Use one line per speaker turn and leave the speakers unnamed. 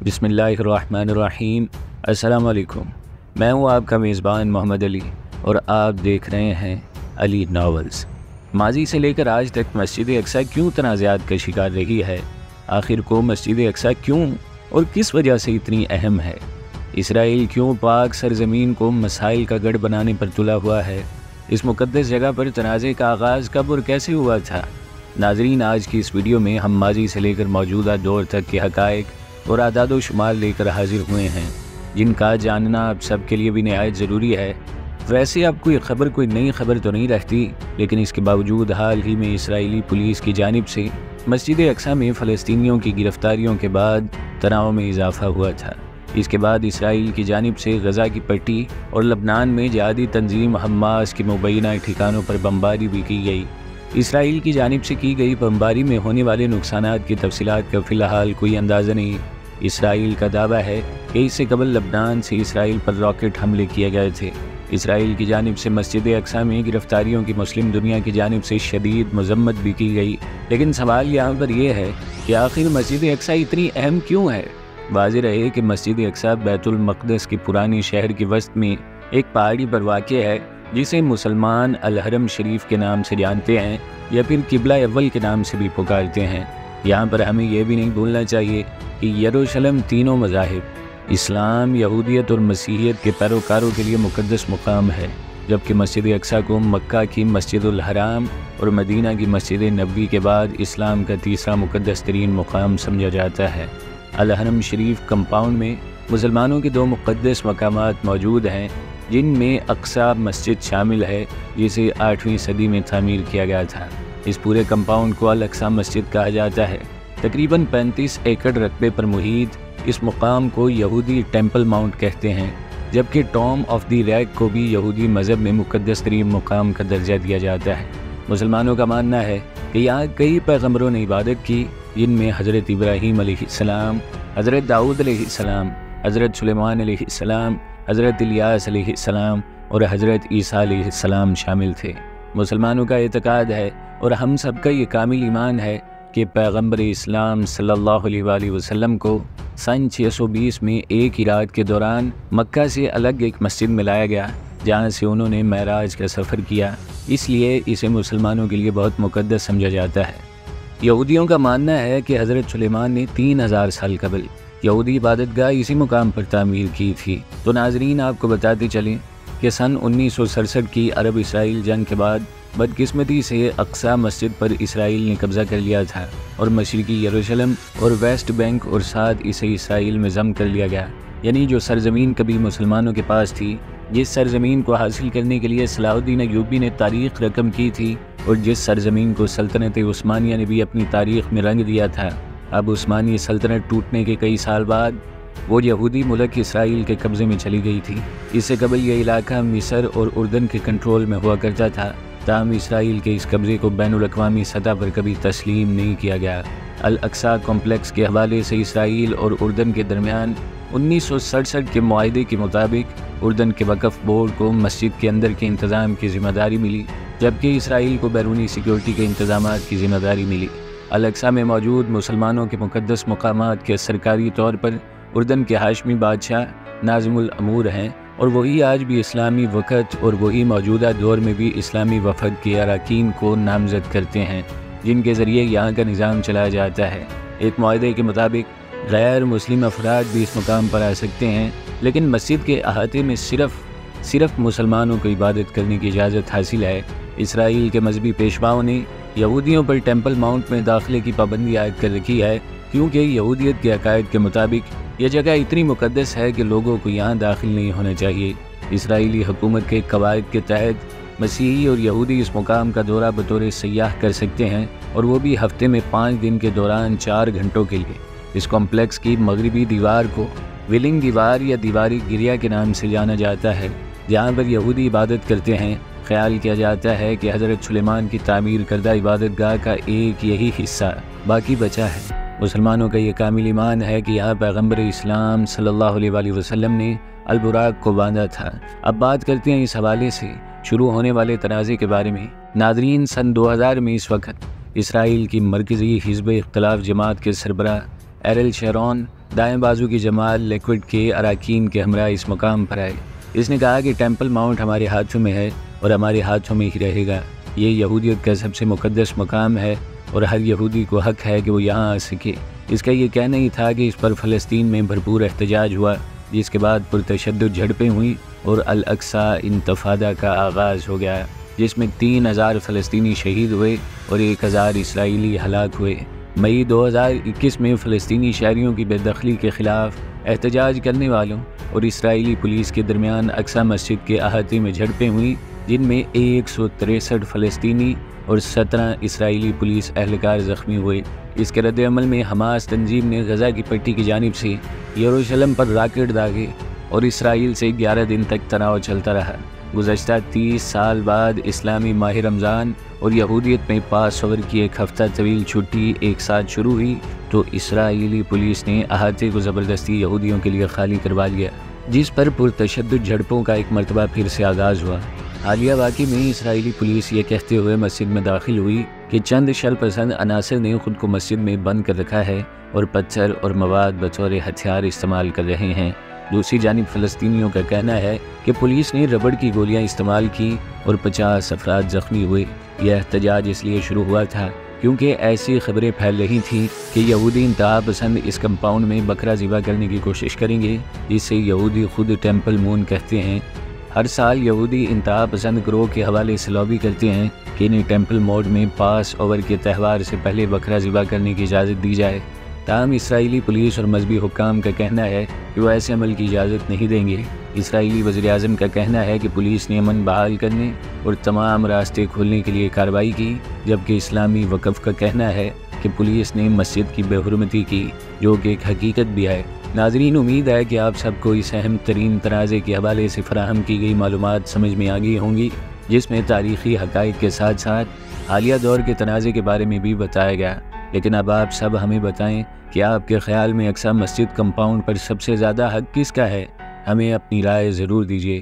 बिस्मिल्लाहिर्रहमानिर्रहीम। अस्सलाम वालेकुम। मैं हूँ आपका मेज़बान मोहम्मद अली और आप देख रहे हैं अली नॉवेल्स। माजी से लेकर आज तक मस्जिद अक्सा क्यों तनाज़ात का शिकार रही है? आखिर को मस्जिद अक्सा क्यों और किस वजह से इतनी अहम है? इसराइल क्यों पाक सरज़मीन को मसाइल का गढ़ बनाने पर तुला हुआ है? इस मुक़द्दस जगह पर तनाज़े का आगाज़ कब और कैसे हुआ था? नाज़रीन, आज की इस वीडियो में हम माजी से लेकर मौजूदा दौर तक के हक़ाइक़ और आदाद व शुमार लेकर हाजिर हुए हैं, जिनका जानना आप सब के लिए भी नहायत ज़रूरी है। वैसे अब कोई नई खबर तो नहीं रहती, लेकिन इसके बावजूद हाल ही में इसराइली पुलिस की जानिब से मस्जिद अक्सा में फ़लस्तीनियों की गिरफ़्तारियों के बाद तनाव में इजाफ़ा हुआ था। इसके बाद इसराइल की जानिब से गज़ा की पट्टी और लबनान में जिहादी तंजीम हमास के मुबैना ठिकानों पर बमबारी भी की गई। इसराइल की जानिब से की गई बमबारी में होने वाले नुकसानात की तफसीलात का फ़िलहाल कोई अंदाज़ा नहीं। इसराइल का दावा है कि इससे कबल लबनान से इसराइल पर रॉकेट हमले किए गए थे। इसराइल की जानिब से मस्जिद अक्सा में गिरफ्तारियों की मुस्लिम दुनिया की जानिब से शदीद मज़म्मत भी की गई, लेकिन सवाल यहाँ पर यह है कि आखिर मस्जिद अक्सा इतनी अहम क्यों है? वाज़ेह रहे कि मस्जिद अक्सा बैतुल मक़दस की पुरानी शहर के वस्त में एक पहाड़ी पर वाक़ है, जिसे मुसलमान अल हरम शरीफ के नाम से जानते हैं या फिर किबला अव्वल के नाम से भी पुकारते हैं। यहाँ पर हमें यह भी नहीं भूलना चाहिए कि यरूशलेम तीनों मज़ाहिब इस्लाम, यहूदियत और मसीहियत के पैरोकारों के लिए मुक़द्दस मुकाम है, जबकि मस्जिद अक्सा को मक्का की मस्जिदुल हराम और मदीना की मस्जिद नबवी के बाद इस्लाम का तीसरा मुक़द्दस तरीन मुकाम समझा जाता है। अल हरम शरीफ कंपाउंड में मुसलमानों के दो मुक़द्दस मकामात मौजूद हैं, जिनमें अक्सा मस्जिद शामिल है, जिसे 8वीं सदी में तामीर किया गया था। इस पूरे कंपाउंड को अल अक्सा मस्जिद कहा जाता है। तकरीबन 35 एकड़ रकबे पर मुहित इस मुकाम को यहूदी टेम्पल माउंट कहते हैं, जबकि टॉम ऑफ द रैक को भी यहूदी मज़हब में मुक़द्दस तरीन मुकाम का दर्जा दिया जाता है। मुसलमानों का मानना है कि यहाँ कई पैगम्बरों ने इबादत की, जिनमें हज़रत इब्राहीम अलैहिस्सलाम, हज़रत दाऊद अलैहिस्सलाम, हज़रत सुलेमान अलैहिस्सलाम, हज़रत इलियास अलैहिस्सलाम और हज़रत ईसा अलैहिस्सलाम शामिल थे। मुसलमानों का एतक़ाद है और हम सब का ये कामिल ईमान है कि पैगम्बर इस्लाम सल्लल्लाहु अलैहि वसल्लम को सन 620 में एक ही रात के दौरान मक्का से अलग एक मस्जिद में लाया गया, जहाँ से उन्होंने महराज का सफ़र किया। इसलिए इसे मुसलमानों के लिए बहुत मुक़द्दस समझा जाता है। यहूदियों का मानना है कि हज़रत सुलेमान ने 3000 साल कबल यहूदी इबादतगाह इसी मुकाम पर तामीर की थी। तो नाजरीन, आपको बताते चलें कि सन 1967 की अरब इसराइल जंग के बाद बदकिस्मती से अक्सा मस्जिद पर इसराइल ने कब्ज़ा कर लिया था और मशरिकी यरूशलेम और वेस्ट बैंक और साथ इसे इसराइल में ज़म कर लिया गया। यानी जो सरज़मीन कभी मुसलमानों के पास थी, जिस सरज़मीन को हासिल करने के लिए सलाहुद्दीन अय्यूबी ने तारीख़ रकम की थी और जिस सरज़मीन को सल्तनत उस्मानिया ने भी अपनी तारीख़ में रंग दिया था, अब उस्मानी सल्तनत टूटने के कई साल बाद वो यहूदी मुल्क इसराइल के कब्ज़े में चली गई थी। इससे कबल यह इलाका मिस्र और उर्दन के कंट्रोल में हुआ करता था, ताहम इसराइल के इस कब्ज़े को बैनुल-अक़वामी सतह पर कभी तस्लीम नहीं किया गया। अल अक्सा कॉम्प्लेक्स के हवाले से इसराइल और उर्दन के दरमियान 1967 के मुआहदे के मुताबिक उर्दन के वक़फ़ बोर्ड को मस्जिद के अंदर के इंतज़ाम की ज़िम्मेदारी मिली, जबकि इसराइल को बैरूनी सिक्योरिटी के इंतज़ामात की ज़िम्मेदारी मिली। अल अक्सा में मौजूद मुसलमानों के मुक़द्दस मकामात के सरकारी तौर पर उर्दन के हाशमी बादशाह नाज़िमुल अमूर हैं और वही आज भी इस्लामी वक़्त और वही मौजूदा दौर में भी इस्लामी वफ़द के अरकान को नामज़द करते हैं, जिनके ज़रिए यहाँ का निज़ाम चलाया जाता है। एक मुआहदे के मुताबिक गैर मुस्लिम अफराद भी इस मुकाम पर आ सकते हैं, लेकिन मस्जिद के अहाते में सिर्फ मुसलमानों को इबादत करने की इजाज़त हासिल है। इसराइल के मजहबी पेशवाओं ने यहूदियों पर टेम्पल माउंट में दाखिले की पाबंदी आयद कर रखी है, क्योंकि यहूदियत के अकायद के मुताबिक यह जगह इतनी मुक़द्दस है कि लोगों को यहाँ दाखिल नहीं होना चाहिए। इसराइली हुकूमत के कवायद के तहत मसीही और यहूदी इस मुकाम का दौरा बतौर सयाह कर सकते हैं, और वो भी हफ्ते में 5 दिन के दौरान 4 घंटों के लिए। इस कॉम्प्लेक्स की मगरबी दीवार को विलिंग दीवार या दीवारी गिरिया के नाम से जाना जाता है, जहाँ पर यहूदी इबादत करते हैं। ख्याल किया जाता है कि हज़रत सुलेमान की तामीर करदा इबादतगाह का एक यही हिस्सा बाकी बचा है। मुसलमानों का ये कामिल ईमान है कि यहाँ पैगम्बर इस्लाम सल्लल्लाहु अलैहि वसल्लम ने अल बुराक को बांधा था। अब बात करते हैं इस हवाले से शुरू होने वाले तनाज़े के बारे में। नादरीन, सन 2000 में इस वक्त इसराइल की मरकज़ी हिज़्ब इख्तिलाफ जमात के सरबराह एरिल शेरोन دائیں بازو کی جماعت لیکوڈ کے اراکین کے ہمراہ اس مقام پر آئے۔ اس نے کہا کہ ٹیمپل ماؤنٹ ہمارے ہاتھوں میں ہے اور ہمارے ہاتھوں میں ہی رہے گا۔ یہ یہودیت کا سب سے مقدس مقام ہے اور ہر یہودی کو حق ہے کہ وہ یہاں آ سکے۔ اس کا یہ کہنا ہی تھا کہ اس پر فلسطین میں بھرپور احتجاج ہوا، جس کے بعد پرتشدد جھڑپیں ہوئیں اور الاقصی انتفاضہ کا آغاز ہو گیا، جس میں 3000 فلسطینی شہید ہوئے اور 1000 اسرائیلی ہلاک ہوئے۔ مئی 2021 میں فلسطینی شہریوں کی بے دخلی کے خلاف احتجاج کرنے والوں اور اسرائیلی پولیس کے درمیان اقصی مسجد کے احاطے میں جھڑپیں ہوئیں، جن میں 163 فلسطینی اور 17 اسرائیلی پولیس اہلکار زخمی ہوئے۔ اس کے رد عمل میں حماس تنظیم نے غزہ کی پٹی کی جانب سے یروشلم پر راکٹ داغے اور اسرائیل سے 11 دن تک تناؤ چلتا رہا۔ گزشتہ 30 سال بعد اسلامی ماہ رمضان اور یہودیت میں پاس اوور کی ایک ہفتہ طویل چھٹی ایک ساتھ شروع ہوئی تو اسرائیلی پولیس نے احاطے کو زبردستی یہودیوں کے لیے خالی کروا لیا، جس پر پرتشدد جھڑپوں کا ایک مرتبہ پھر سے آغاز ہوا۔ حالیہ واقعے میں اسرائیلی پولیس یہ کہتے ہوئے مسجد میں داخل ہوئی کہ چند شر پسند عناصر نے خود کو مسجد میں بند کر رکھا ہے اور پتھر اور مواد بطور ہتھیار استعمال کر رہے ہیں۔ دوسری جانب فلسطینیوں کا کہنا ہے کہ پولیس نے ربڑ کی گولیاں استعمال کی اور 50 افراد زخمی ہوئے۔ یہ احتجاج اس لیے شروع ہوا تھا کیونکہ ایسی خبریں پھیل رہی تھیں کہ یہودی انتہا پسند اس کمپاؤنڈ میں بکرا ذبح کرنے کی کوشش کریں گے، جسے یہودی خود ٹیمپل مون کہتے ہیں۔ ہر سال یہودی انتہا پسند گروہ کے حوالے سے لابی کرتے ہیں کہ انہیں ٹیمپل موڈ میں پاس اوور کے تہوار سے پہلے بکرا ذبح کرنے کی اجازت دی جائے۔ تاہم اسرائیلی پولیس اور مذہبی حکام کا کہنا ہے کہ وہ ایسے عمل کی اجازت نہیں دیں گے۔ اسرائیلی وزیر اعظم کا کہنا ہے کہ پولیس نے امن بحال کرنے اور تمام راستے کھولنے کے لیے کارروائی کی، جبکہ اسلامی وقف کا کہنا ہے کہ پولیس نے مسجد کی بے حرمتی کی، جو کہ ایک حقیقت بھی ہے۔ ناظرین، امید ہے کہ آپ سب کو اس اہم ترین تنازع کے حوالے سے فراہم کی گئی معلومات سمجھ میں آ گئی ہوں گی، جس میں تاریخی حقائق کے ساتھ ساتھ حالیہ دور کے تنازع کے بارے میں بھی بتایا گیا۔ لیکن اب آپ سب ہمیں بتائیں کہ آپ کے خیال میں اقصی مسجد کمپاؤنڈ پر سب سے زیادہ حق کس کا ہے؟ ہمیں اپنی رائے ضرور دیجیے۔